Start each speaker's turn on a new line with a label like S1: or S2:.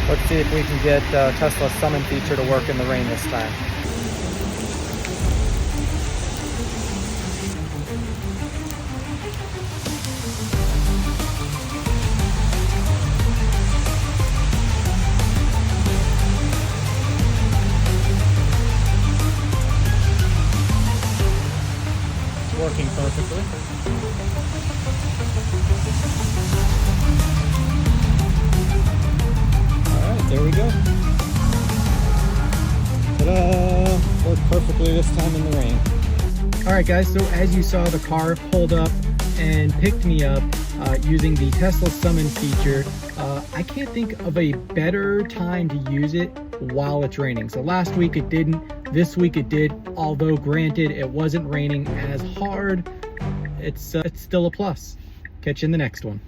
S1: Let's see if we can get Tesla's summon feature to work in the rain this time. Working perfectly. All right, there we go. Ta-da! Worked perfectly this time in the rain. All right, guys, so as you saw, the car pulled up and picked me up using the Tesla Summon feature. I can't think of a better time to use it while it's raining. So last week it didn't, this week it did, although granted it wasn't raining as hard. It's still a plus. Catch you in the next one.